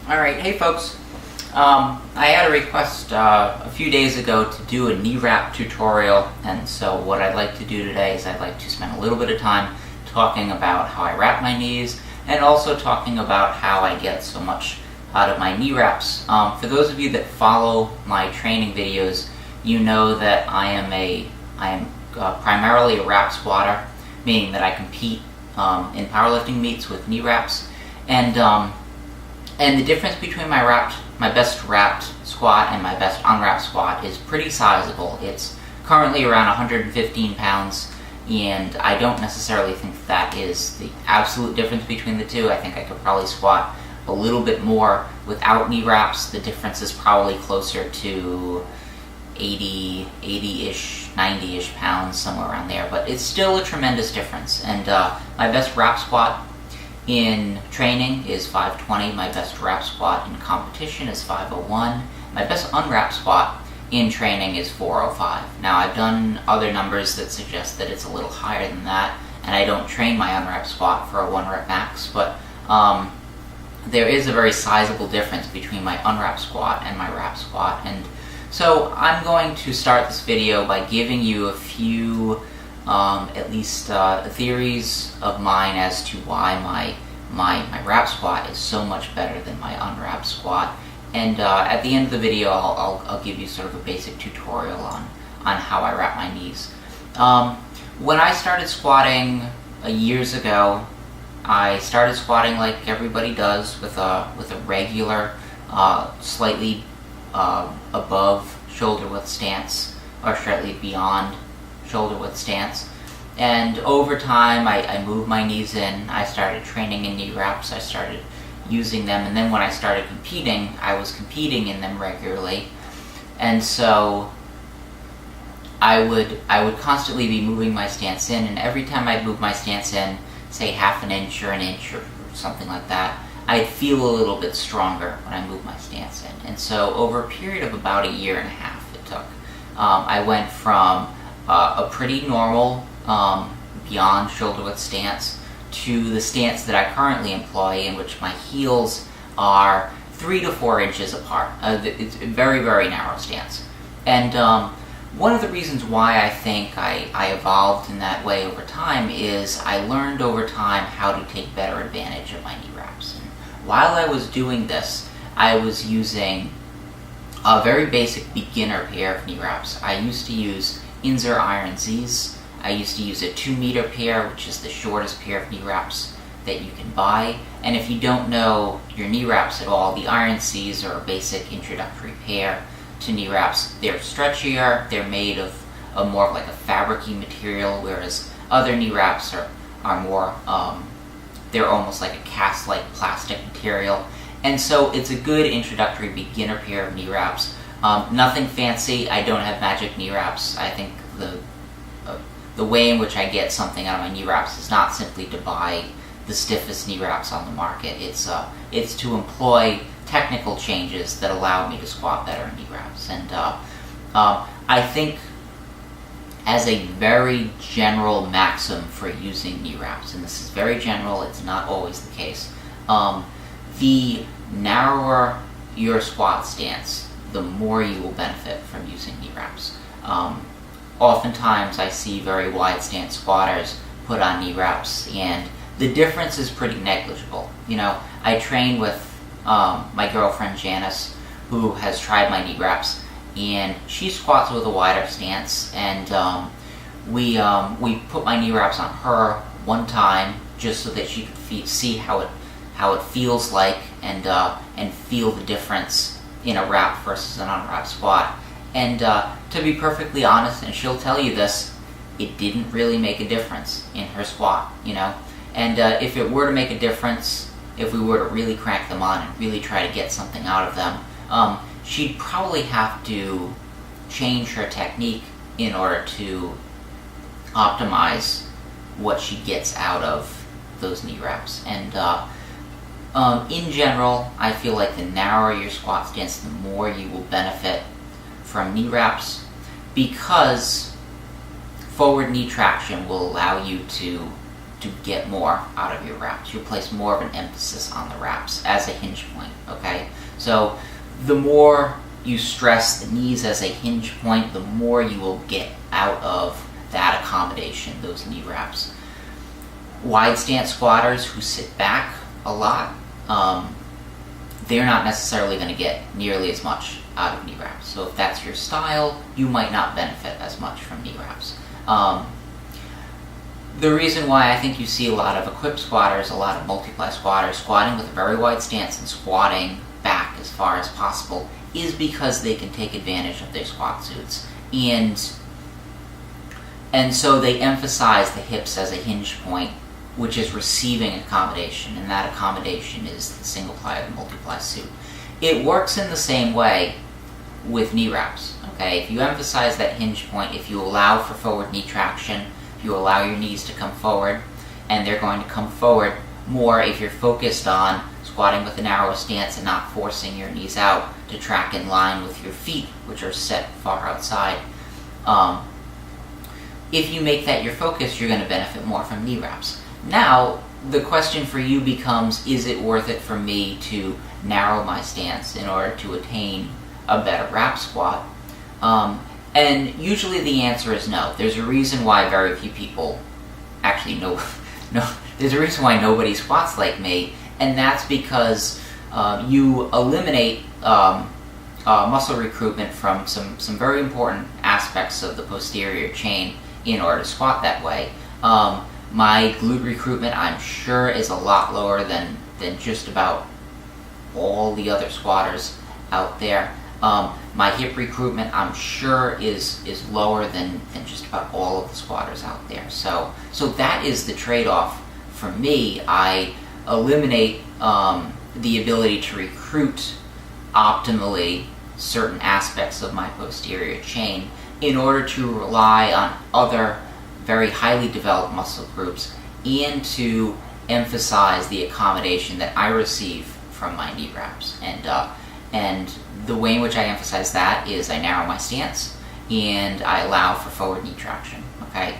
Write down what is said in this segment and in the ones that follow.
Alright, hey folks. I had a request a few days ago to do a knee wrap tutorial, and so what I'd like to do today is I'd like to spend a little bit of time talking about how I wrap my knees, and also talking about how I get so much out of my knee wraps. For those of you that follow my training videos, you know that I am primarily a wrap squatter, meaning that I compete in powerlifting meets with knee wraps, and the difference between my best wrapped squat and my best unwrapped squat is pretty sizable. It's currently around 115 pounds, and I don't necessarily think that is the absolute difference between the two. I think I could probably squat a little bit more without knee wraps. The difference is probably closer to 80-ish, 90-ish pounds, somewhere around there, but it's still a tremendous difference. And my best wrap squat in training is 520. My best wrap squat in competition is 501. My best unwrap squat in training is 405. Now, I've done other numbers that suggest that it's a little higher than that, and I don't train my unwrap squat for a 1 rep max, but there is a very sizable difference between my unwrap squat and my wrap squat. And so I'm going to start this video by giving you a few at least theories of mine as to why my wrap squat is so much better than my unwrap squat. And at the end of the video, I'll give you sort of a basic tutorial on how I wrap my knees. When I started squatting years ago, I started squatting like everybody does, with a regular, slightly above shoulder width stance, or slightly beyond shoulder width stance. And over time, I moved my knees in. I started training in knee wraps. I started using them, and then when I started competing, I was competing in them regularly. And so I would constantly be moving my stance in, and every time I'd move my stance in, say half an inch or an inch or something like that, I'd feel a little bit stronger when I moved my stance in. And so over a period of about a year and a half it took, I went from a pretty normal beyond shoulder width stance to the stance that I currently employ, in which my heels are 3 to 4 inches apart. It's a very, very narrow stance. And one of the reasons why I think I evolved in that way over time is I learned over time how to take better advantage of my knee wraps. And while I was doing this, I was using a very basic beginner pair of knee wraps. I used to use Inzer Iron Zs. I used to use a 2-meter pair, which is the shortest pair of knee wraps that you can buy. And if you don't know your knee wraps at all, the Iron Zs are a basic introductory pair to knee wraps. They're stretchier, they're made of more of like a fabric-y material, whereas other knee wraps are more, they're almost like a cast-like plastic material. And so it's a good introductory beginner pair of knee wraps. Nothing fancy. I don't have magic knee wraps. I think the way in which I get something out of my knee wraps is not simply to buy the stiffest knee wraps on the market. It's to employ technical changes that allow me to squat better in knee wraps. And I think, as a very general maxim for using knee wraps, and this is very general, it's not always the case, the narrower your squat stance, the more you will benefit from using knee wraps. Oftentimes I see very wide stance squatters put on knee wraps, and the difference is pretty negligible. You know, I train with my girlfriend Janice, who has tried my knee wraps, and she squats with a wider stance, and we put my knee wraps on her one time just so that she could see how it feels like, and feel the difference in a wrap versus an unwrapped squat. And to be perfectly honest, and she'll tell you this, it didn't really make a difference in her squat, you know. And if it were to make a difference, if we were to really crank them on and really try to get something out of them, she'd probably have to change her technique in order to optimize what she gets out of those knee wraps. And in general, I feel like the narrower your squat stance, the more you will benefit from knee wraps, because forward knee traction will allow you to to get more out of your wraps. You'll place more of an emphasis on the wraps as a hinge point, okay? So the more you stress the knees as a hinge point, the more you will get out of that accommodation, those knee wraps. Wide stance squatters who sit back a lot, they're not necessarily going to get nearly as much out of knee wraps. So if that's your style, you might not benefit as much from knee wraps. The reason why I think you see a lot of equipped squatters, a lot of multiply squatters squatting with a very wide stance and squatting back as far as possible is because they can take advantage of their squat suits. And so they emphasize the hips as a hinge point, which is receiving accommodation, and that accommodation is the single ply or the multiply suit. It works in the same way with knee wraps, okay? If you emphasize that hinge point, if you allow for forward knee traction, if you allow your knees to come forward, and they're going to come forward more if you're focused on squatting with a narrow stance and not forcing your knees out to track in line with your feet, which are set far outside. If you make that your focus, you're going to benefit more from knee wraps. Now, the question for you becomes, is it worth it for me to narrow my stance in order to attain a better wrap squat? And usually the answer is no. There's a reason why very few people, actually no, there's a reason why nobody squats like me, and that's because you eliminate muscle recruitment from some very important aspects of the posterior chain in order to squat that way. My glute recruitment, I'm sure, is a lot lower than just about all the other squatters out there. My hip recruitment, I'm sure, is lower than just about all of the squatters out there. So that is the trade-off for me. I eliminate the ability to recruit optimally certain aspects of my posterior chain in order to rely on other very highly developed muscle groups and to emphasize the accommodation that I receive from my knee wraps. And the way in which I emphasize that is I narrow my stance and I allow for forward knee traction, okay?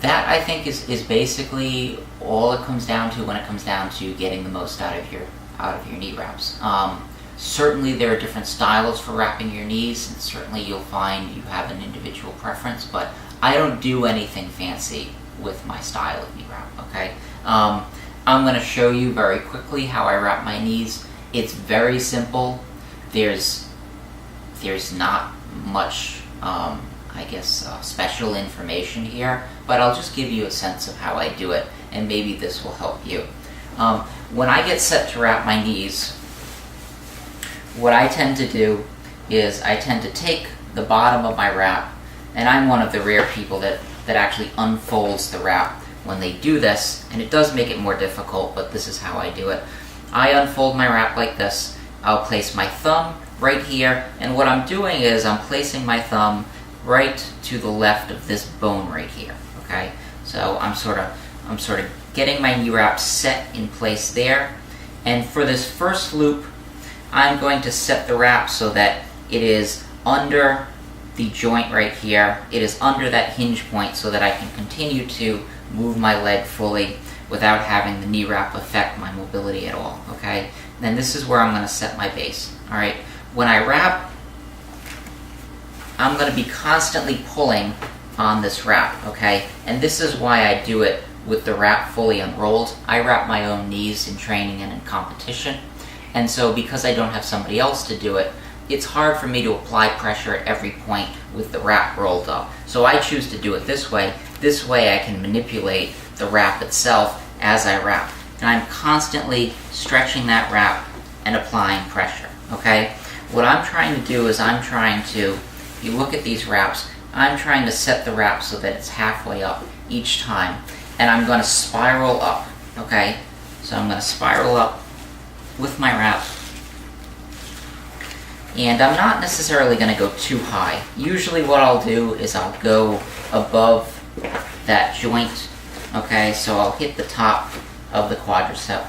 That, I think, is basically all it comes down to when it comes down to getting the most out of your knee wraps. Certainly there are different styles for wrapping your knees, and certainly you'll find you have an individual preference, but I don't do anything fancy with my style of knee wrap, okay? I'm going to show you very quickly how I wrap my knees. It's very simple. There's not much, special information here, but I'll just give you a sense of how I do it, and maybe this will help you. When I get set to wrap my knees, what I tend to do is I tend to take the bottom of my wrap, and I'm one of the rare people that actually unfolds the wrap when they do this, and it does make it more difficult, but this is how I do it. I unfold my wrap like this. I'll place my thumb right here, and what I'm doing is I'm placing my thumb right to the left of this bone right here, okay? So I'm sort of getting my knee wrap set in place there, and for this first loop, I'm going to set the wrap so that it is under the joint right here. It is under that hinge point so that I can continue to move my leg fully without having the knee wrap affect my mobility at all, okay? Then this is where I'm going to set my base, all right? When I wrap, I'm going to be constantly pulling on this wrap, okay? And this is why I do it with the wrap fully unrolled. I wrap my own knees in training and in competition. And so because I don't have somebody else to do it, it's hard for me to apply pressure at every point with the wrap rolled up. So I choose to do it this way. This way I can manipulate the wrap itself as I wrap. And I'm constantly stretching that wrap and applying pressure, okay? What I'm trying to do is if you look at these wraps, I'm trying to set the wrap so that it's halfway up each time. And I'm going to spiral up, okay? So I'm going to spiral up with my wrap, and I'm not necessarily going to go too high. Usually what I'll do is I'll go above that joint, okay, so I'll hit the top of the quadricep.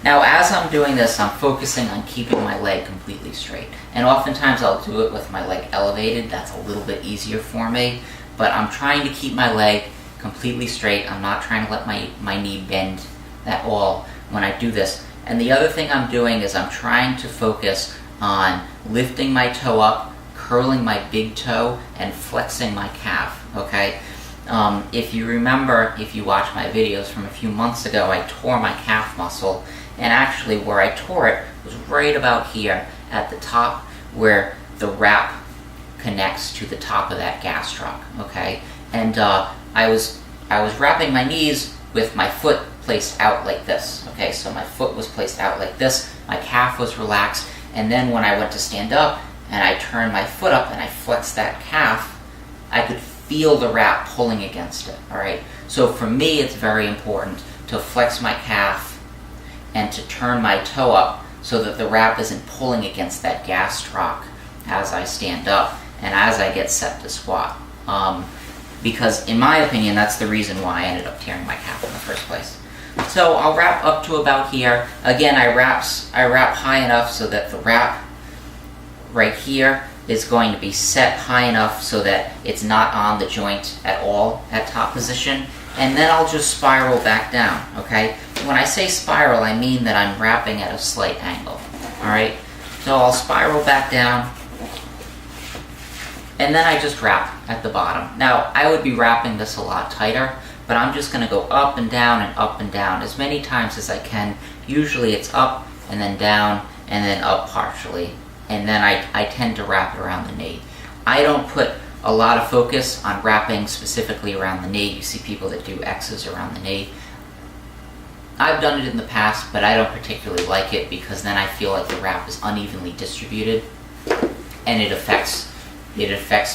Now as I'm doing this, I'm focusing on keeping my leg completely straight, and oftentimes I'll do it with my leg elevated. That's a little bit easier for me, but I'm trying to keep my leg completely straight. I'm not trying to let my knee bend at all when I do this. And the other thing I'm doing is I'm trying to focus on lifting my toe up, curling my big toe, and flexing my calf, okay? If you remember, if you watch my videos from a few months ago, I tore my calf muscle, and actually where I tore it was right about here at the top where the wrap connects to the top of that gastroc, okay? And I was wrapping my knees with my foot placed out like this, okay? So my foot was placed out like this, my calf was relaxed, and then when I went to stand up and I turned my foot up and I flexed that calf, I could feel the wrap pulling against it, all right? So for me, it's very important to flex my calf and to turn my toe up so that the wrap isn't pulling against that gastroc as I stand up and as I get set to squat. Because in my opinion, that's the reason why I ended up tearing my calf in the first place. So I'll wrap up to about here. Again, I wrap high enough so that the wrap right here is going to be set high enough so that it's not on the joint at all at top position. And then I'll just spiral back down, okay? When I say spiral, I mean that I'm wrapping at a slight angle, all right? So I'll spiral back down, and then I just wrap at the bottom. Now, I would be wrapping this a lot tighter, but I'm just gonna go up and down as many times as I can. Usually it's up and then down and then up partially. And then I tend to wrap it around the knee. I don't put a lot of focus on wrapping specifically around the knee. You see people that do X's around the knee. I've done it in the past, but I don't particularly like it because then I feel like the wrap is unevenly distributed and it affects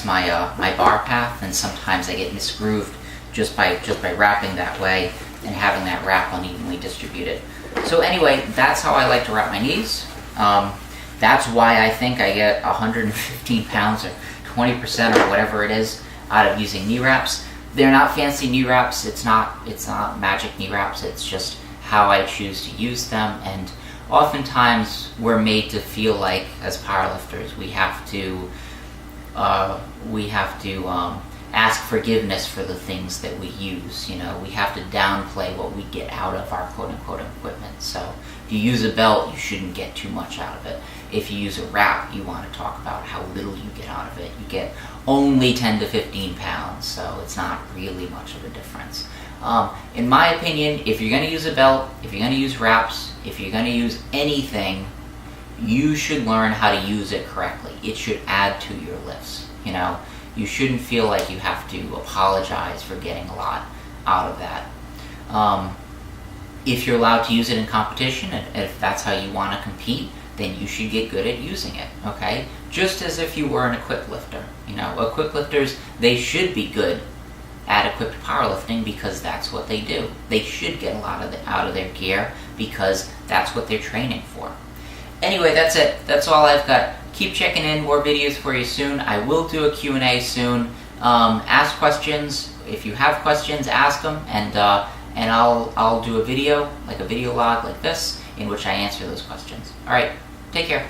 my my bar path, and sometimes I get misgrooved just by wrapping that way and having that wrap unevenly distributed. So anyway, that's how I like to wrap my knees. That's why I think I get 115 pounds or 20% or whatever it is out of using knee wraps. They're not fancy knee wraps. It's not magic knee wraps. It's just how I choose to use them. And oftentimes we're made to feel like, as powerlifters, we have to ask forgiveness for the things that we use. You know, we have to downplay what we get out of our quote-unquote equipment. So if you use a belt, you shouldn't get too much out of it. If you use a wrap, you want to talk about how little you get out of it. You get only 10 to 15 pounds, so it's not really much of a difference. In my opinion, if you're going to use a belt, if you're going to use wraps, if you're going to use anything, you should learn how to use it correctly. It should add to your lifts, you know. You shouldn't feel like you have to apologize for getting a lot out of that. If you're allowed to use it in competition, and if that's how you want to compete, then you should get good at using it, okay? Just as if you were an equipped lifter. You know, equipped lifters, they should be good at equipped powerlifting because that's what they do. They should get a lot out of their gear because that's what they're training for. Anyway, that's it. That's all I've got. Keep checking in, more videos for you soon. I will do a Q&A soon. Ask questions. If you have questions, ask them, and I'll do a video, like a video log like this, in which I answer those questions. All right, take care.